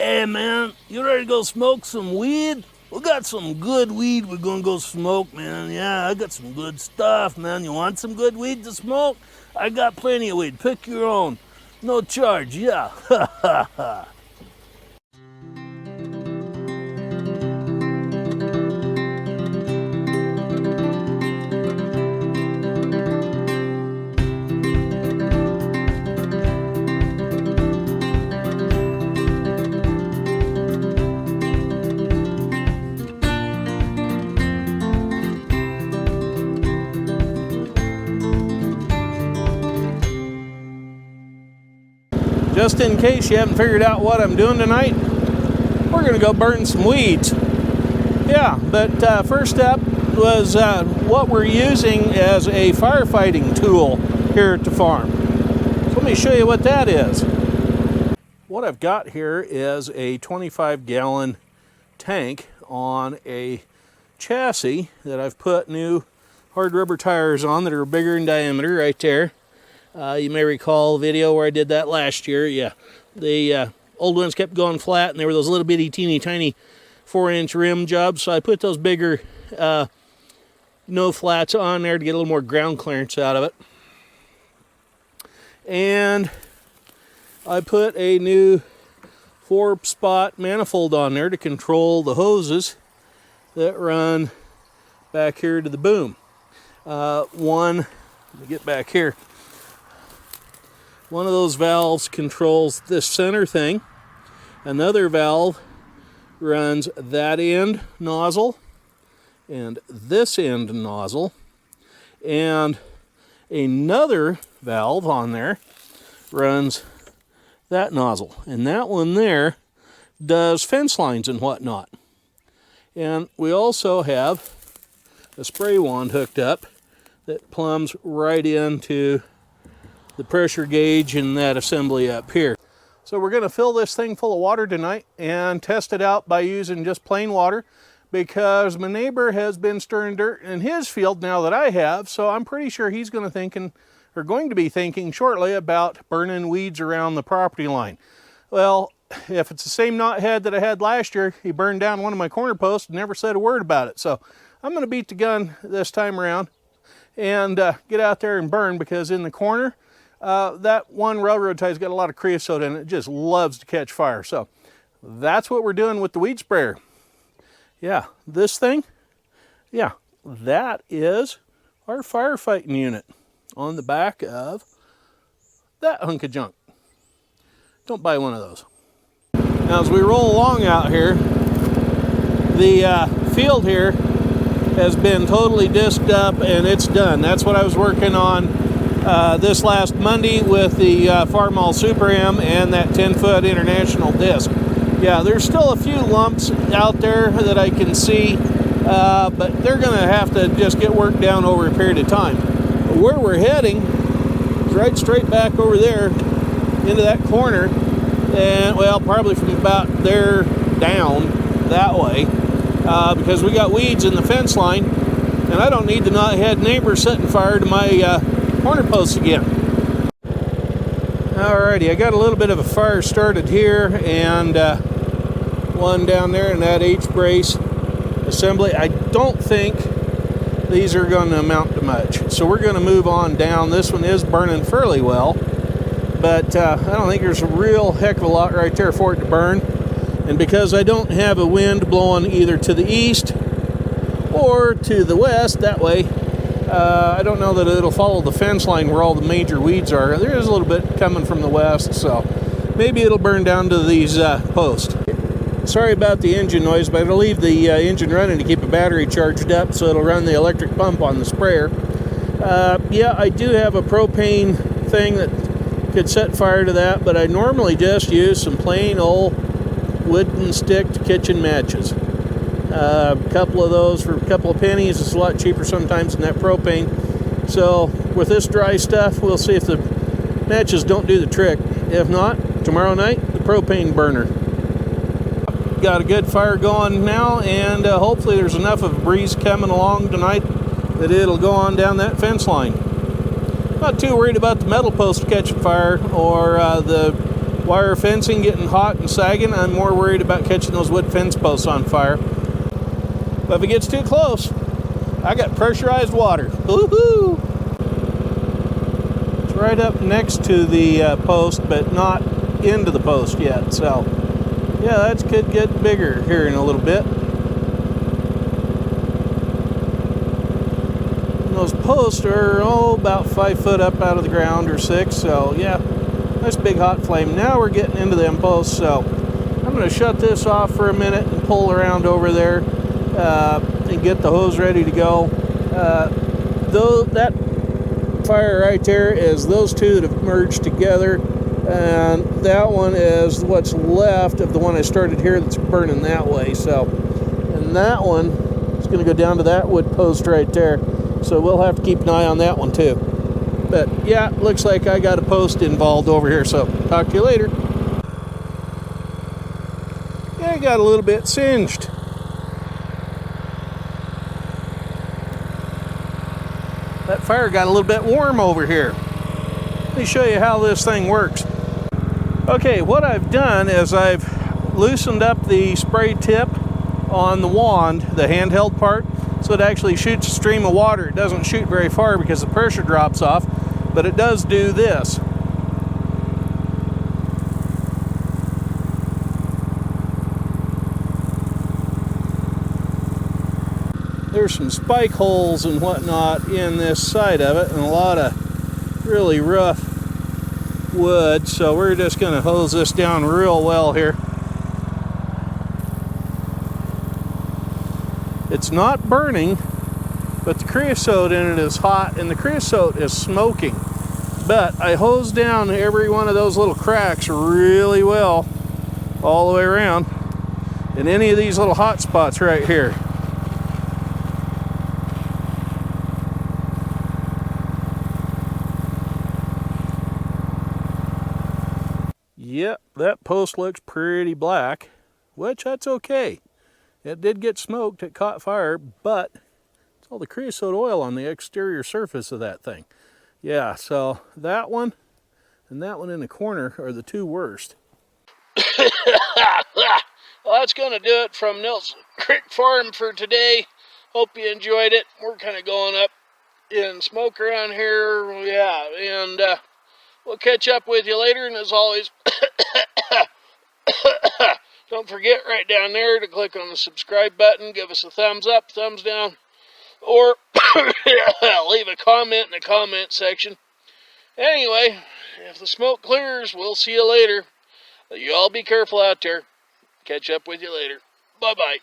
Hey man, you ready to go smoke some weed? We got some good weed we're gonna go smoke, man. Yeah, I got some good stuff, man. You want some good weed to smoke? I got plenty of weed. Pick your own. No charge, yeah. Ha ha ha. Just in case you haven't figured out what I'm doing tonight, we're gonna go burn some weeds. Yeah, but first up was what we're using as a firefighting tool here at the farm. So let me show you what that is. What I've got here is a 25-gallon tank on a chassis that I've put new hard rubber tires on that are bigger in diameter right there. You may recall a video where I did that last year. Yeah, the old ones kept going flat, and there were those little bitty, teeny tiny 4-inch rim jobs. So I put those bigger no flats on there to get a little more ground clearance out of it. And I put a new 4-spot manifold on there to control the hoses that run back here to the boom. Let me get back here. One of those valves controls this center thing. Another valve runs that end nozzle and this end nozzle. And another valve on there runs that nozzle. And that one there does fence lines and whatnot. And we also have a spray wand hooked up that plumbs right into the pressure gauge in that assembly up here. So we're going to fill this thing full of water tonight and test it out by using just plain water, because my neighbor has been stirring dirt in his field now that I have, so I'm pretty sure he's going to be thinking shortly about burning weeds around the property line. Well, if it's the same knothead that I had last year, he burned down one of my corner posts and never said a word about it. So I'm going to beat the gun this time around and get out there and burn, because in the corner, that one railroad tie's got a lot of creosote in it. It just loves to catch fire. So that's what we're doing with the weed sprayer. Yeah, this thing, yeah, that is our firefighting unit on the back of that hunk of junk. Don't buy one of those. Now as we roll along out here, the field here has been totally disked up and it's done. That's what I was working on this last Monday with the Farmall Super M and that 10-foot international disc. Yeah, there's still a few lumps out there that I can see, but they're going to have to just get worked down over a period of time. But where we're heading is right straight back over there into that corner, and well, probably from about there down that way, because we got weeds in the fence line, and I don't need the knothead neighbor setting fire to my corner posts again. Alrighty, I got a little bit of a fire started here, and one down there in that H-brace assembly. I don't think these are going to amount to much, so we're going to move on down. This one is burning fairly well, but I don't think there's a real heck of a lot right there for it to burn. And because I don't have a wind blowing either to the east or to the west that way, I don't know that it'll follow the fence line where all the major weeds are. There is a little bit coming from the west, so maybe it'll burn down to these posts. Sorry about the engine noise, but it'll leave the engine running to keep the battery charged up, so it'll run the electric pump on the sprayer. Yeah, I do have a propane thing that could set fire to that, but I normally just use some plain old wooden sticked kitchen matches. A couple of those for a couple of pennies. It's a lot cheaper sometimes than that propane. So with this dry stuff, we'll see if the matches don't do the trick. If not, tomorrow night, the propane burner. Got a good fire going now, and hopefully there's enough of a breeze coming along tonight that it'll go on down that fence line. Not too worried about the metal post catching fire or the wire fencing getting hot and sagging. I'm more worried about catching those wood fence posts on fire. But if it gets too close, I got pressurized water. Woohoo! It's right up next to the post, but not into the post yet. So, yeah, that could get bigger here in a little bit. And those posts are about 5 foot up out of the ground, or 6. So, yeah, nice big hot flame. Now we're getting into them posts. So, I'm going to shut this off for a minute and pull around over there and get the hose ready to go. Though that fire right there is those two that have merged together, and that one is what's left of the one I started here that's burning that way. So, and that one is going to go down to that wood post right there. So we'll have to keep an eye on that one too. But yeah, looks like I got a post involved over here. So talk to you later. Yeah, I got a little bit singed. That fire got a little bit warm over here. Let me show you how this thing works. Okay, what I've done is I've loosened up the spray tip on the wand, the handheld part, so it actually shoots a stream of water. It doesn't shoot very far because the pressure drops off, but it does do this. There's some spike holes and whatnot in this side of it, and a lot of really rough wood, so we're just going to hose this down real well here. It's not burning, but the creosote in it is hot, and the creosote is smoking. But I hosed down every one of those little cracks really well all the way around, and any of these little hot spots right here. Yep, that post looks pretty black, which that's okay. It did get smoked, it caught fire, but it's all the creosote oil on the exterior surface of that thing. Yeah, so that one and that one in the corner are the two worst. Well, that's going to do it from Nelson Creek Farm for today. Hope you enjoyed it. We're kind of going up in smoke around here. Yeah, and we'll catch up with you later. And as always, don't forget right down there to click on the subscribe button. Give us a thumbs up, thumbs down, or leave a comment in the comment section. Anyway, if the smoke clears, we'll see you later. You all be careful out there. Catch up with you later. Bye-bye.